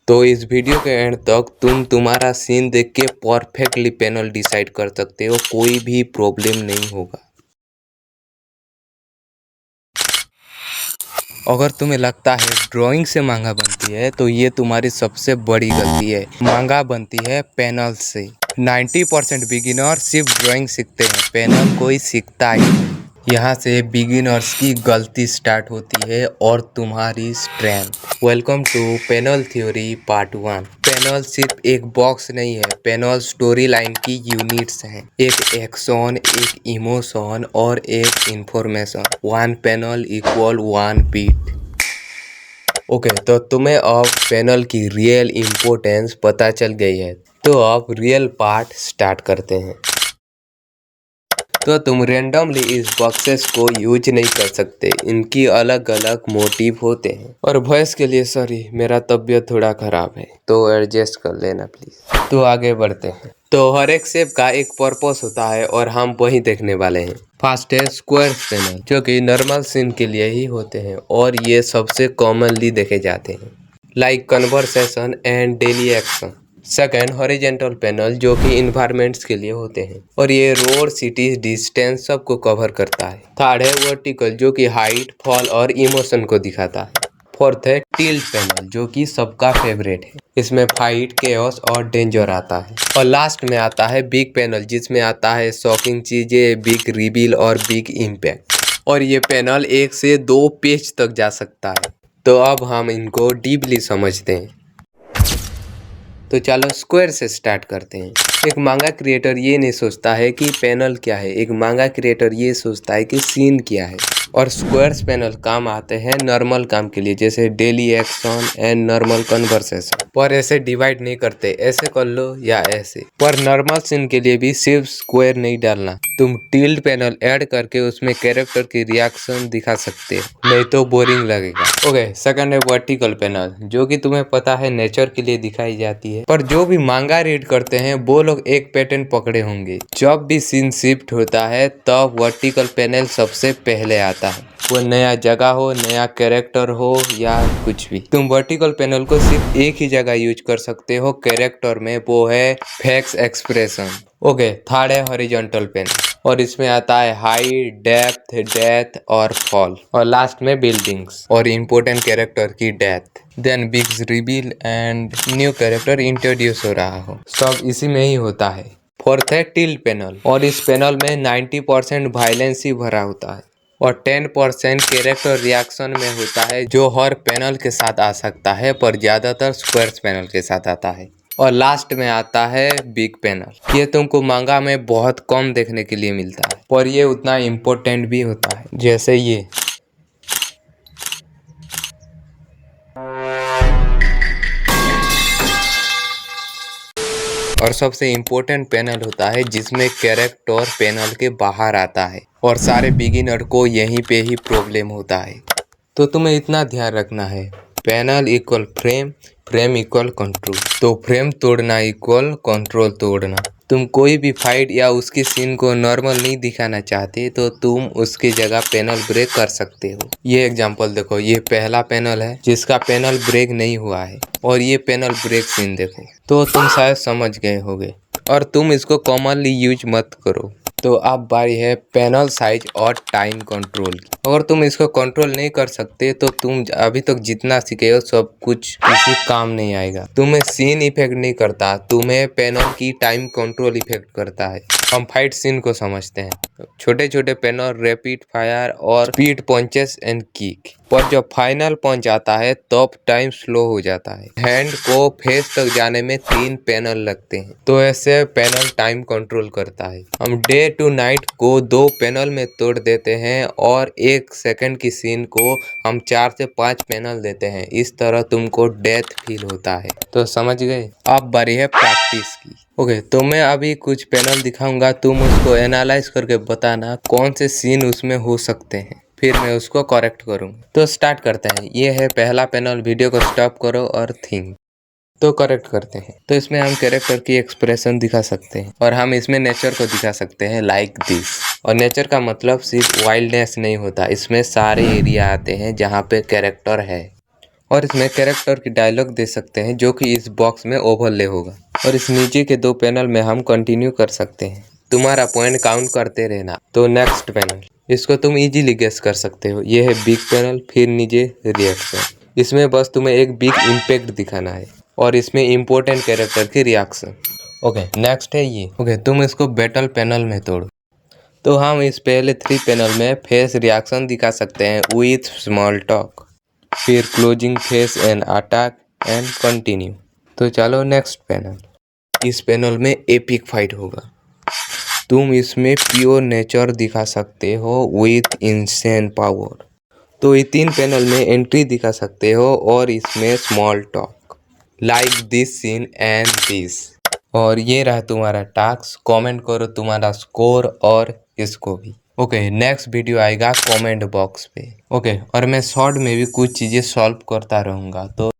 तो इस वीडियो के एंड तक तुम तुम्हारा सीन देख के परफेक्टली पैनल डिसाइड कर सकते हो, कोई भी प्रॉब्लम नहीं होगा। अगर तुम्हें लगता है ड्राइंग से महंगा बनती है तो ये तुम्हारी सबसे बड़ी गलती है। महंगा बनती है पैनल से। 90% बिगिनर सिर्फ ड्राइंग सीखते हैं, पैनल कोई सीखता ही नहीं। यहाँ से बिगिनर्स की गलती स्टार्ट होती है और तुम्हारी strength. Welcome to panel theory part 1। Panel सिर्फ एक बॉक्स नहीं है, पैनल स्टोरी लाइन की यूनिट्स हैं। एक एक्शन, एक इमोशन और एक information. One panel equal one beat. Okay, तो तुम्हें अब पैनल की रियल इम्पोर्टेंस पता चल गई है, तो अब रियल पार्ट स्टार्ट करते हैं। तो तुम रेंडमली इस बॉक्सेस को यूज नहीं कर सकते, इनकी अलग अलग मोटिव होते हैं। और वॉइस के लिए सॉरी, मेरा तबीयत थोड़ा खराब है तो एडजस्ट कर लेना प्लीज। तो आगे बढ़ते हैं। तो हर एक शेप का एक पर्पस होता है और हम वही देखने वाले हैं। फर्स्ट है स्क्वायर पैनल, जो कि नॉर्मल सीन के लिए ही होते हैं और ये सबसे कॉमनली देखे जाते हैं, like conversation and daily action. Second horizontal panel, जो कि इन्वायरमेंट्स के लिए होते हैं और ये रोड, सिटीज, डिस्टेंस सबको कवर करता है। थर्ड है वर्टिकल, जो कि हाइट, फॉल और इमोशन को दिखाता है। फोर्थ है टिल्ट पैनल, जो कि सबका फेवरेट है, इसमें फाइट, केओस और डेंजर आता है। और लास्ट में आता है बिग पैनल, जिसमें आता है शॉकिंग चीजें, बिग रिवील और बिग इम्पैक्ट। और ये पैनल 1 से 2 पेज तक जा सकता है। तो अब हम इनको डीपली समझते हैं। तो चलो स्क्वायर से स्टार्ट करते हैं। एक मांगा क्रिएटर ये नहीं सोचता है कि पैनल क्या है, एक मांगा क्रिएटर ये सोचता है कि सीन क्या है। और स्क्वायर्स पैनल काम आते हैं नॉर्मल काम के लिए, जैसे daily action and normal conversation. पर ऐसे डिवाइड नहीं करते, ऐसे कर लो या ऐसे। पर नॉर्मल सीन के लिए भी सिर्फ स्क्वायर नहीं डालना, तुम टिल्ट पैनल ऐड करके उसमें कैरेक्टर की रिएक्शन दिखा सकते हो, नहीं तो बोरिंग लगेगा। ओके, सेकंड है वर्टिकल पैनल, जो कि तुम्हें पता है नेचर के लिए दिखाई जाती है। पर जो भी मांगा रीड करते हैं वो लोग एक पैटर्न पकड़े होंगे, जब भी सीन शिफ्ट होता है तब वर्टिकल पैनल सबसे पहले आता है। वो नया जगह हो, नया कैरेक्टर हो या कुछ भी, तुम वर्टिकल पैनल को सिर्फ एक ही जगह यूज कर सकते हो कैरेक्टर में, वो है फेस एक्सप्रेशन। ओके, थर्ड है हॉरिजॉन्टल पैनल और इसमें आता है हाइट, डेप्थ, डेथ और फॉल। और लास्ट में बिल्डिंग्स और इम्पोर्टेंट कैरेक्टर की death, then big reveal and new character introduce हो रहा हो, सब इसी में ही होता है। फोर्थ है टिल्ट पैनल और इस पैनल में 90% वायलेंस ही भरा होता है और 10% कैरेक्टर रिएक्शन में होता है, जो हर पैनल के साथ आ सकता है पर ज्यादातर स्क्वायर्स पैनल के साथ आता है। और लास्ट में आता है बिग पैनल, ये तुमको मांगा में बहुत कम देखने के लिए मिलता है पर ये उतना इम्पोर्टेंट भी होता है, जैसे ये। और सबसे इम्पोर्टेंट पैनल होता है जिसमें कैरेक्टर पैनल के बाहर आता है और सारे बिगिनर को यहीं पे ही प्रॉब्लम होता है। तो तुम्हें इतना ध्यान रखना है, panel equal frame, frame equal control. तो फ्रेम तोड़ना इक्वल कंट्रोल तोड़ना। तुम कोई भी फाइट या उसकी सीन को नॉर्मल नहीं दिखाना चाहते तो तुम उसकी जगह पैनल ब्रेक कर सकते हो। ये एग्जांपल देखो, ये पहला पैनल है जिसका पैनल ब्रेक नहीं हुआ है और ये पैनल ब्रेक सीन देखो, तो तुम शायद समझ गए होगे। और तुम इसको कॉमनली यूज मत करो। तो अब बारी है पैनल साइज और टाइम कंट्रोल की। अगर तुम इसको कंट्रोल नहीं कर सकते तो तुम अभी तक जितना सीखे हो सब कुछ किसी काम नहीं आएगा। तुम्हें सीन इफेक्ट नहीं करता, तुम्हें पैनल की टाइम कंट्रोल इफेक्ट करता है। हम फाइट सीन को समझते हैं, छोटे छोटे पैनल, रैपिड फायर और स्पीड पंचेस एंड किक। पर जब फाइनल पंच आता है तब टाइम स्लो हो जाता है, हैंड को फेस तक जाने में 3 पैनल लगते हैं। तो ऐसे पैनल टाइम कंट्रोल करता है। हम डे टू नाइट को 2 पैनल में तोड़ देते हैं और 1 सेकंड की सीन को हम 4 से 5 पैनल देते हैं, इस तरह तुमको डेथ फील होता है। तो समझ गए। अब बारी है प्रैक्टिस की। ओके, तो मैं अभी कुछ पैनल दिखाऊंगा, तुम उसको एनालाइज करके बताना कौन से सीन उसमें हो सकते हैं, फिर मैं उसको करेक्ट करूँगा। तो स्टार्ट करते हैं। ये है पहला पैनल, वीडियो को स्टॉप करो और थिंक। तो करेक्ट करते हैं। तो इसमें हम कैरेक्टर की एक्सप्रेशन दिखा सकते हैं और हम इसमें नेचर को दिखा सकते हैं, लाइक दिस। और नेचर का मतलब सिर्फ वाइल्डनेस नहीं होता, इसमें सारे एरिया आते हैं जहाँ पे कैरेक्टर है। और इसमें कैरेक्टर की डायलॉग दे सकते हैं जो कि इस बॉक्स में ओवरले होगा। और इस नीचे के 2 पैनल में हम कंटिन्यू कर सकते हैं, तुम्हारा पॉइंट काउंट करते रहना। तो नेक्स्ट पैनल, इसको तुम इजीली गेस कर सकते हो, ये है बिग पैनल। फिर नीचे रिएक्शन, इसमें बस तुम्हें एक बिग इम्पैक्ट दिखाना है और इसमें इम्पोर्टेंट कैरेक्टर की रिएक्शन। ओके, नेक्स्ट है ये। ओके, तुम इसको बैटल पैनल में तोड़ो। तो हम इस पहले 3 पैनल में फेस रिएक्शन दिखा सकते हैं विथ स्मॉल टॉक, फिर closing face and attack and continue. तो चलो नेक्स्ट पैनल, इस पैनल में एपिक फाइट होगा। तुम इसमें प्योर नेचर दिखा सकते हो विथ इंसेन पावर। तो ये 3 पैनल में एंट्री दिखा सकते हो और इसमें small talk like this scene and this. और ये रहा तुम्हारा टास्क, कमेंट करो तुम्हारा स्कोर और इसको भी। ओके, नेक्स्ट वीडियो आएगा कमेंट बॉक्स पे। ओके, और मैं शॉर्ट में भी कुछ चीज़ें सॉल्व करता रहूँगा। तो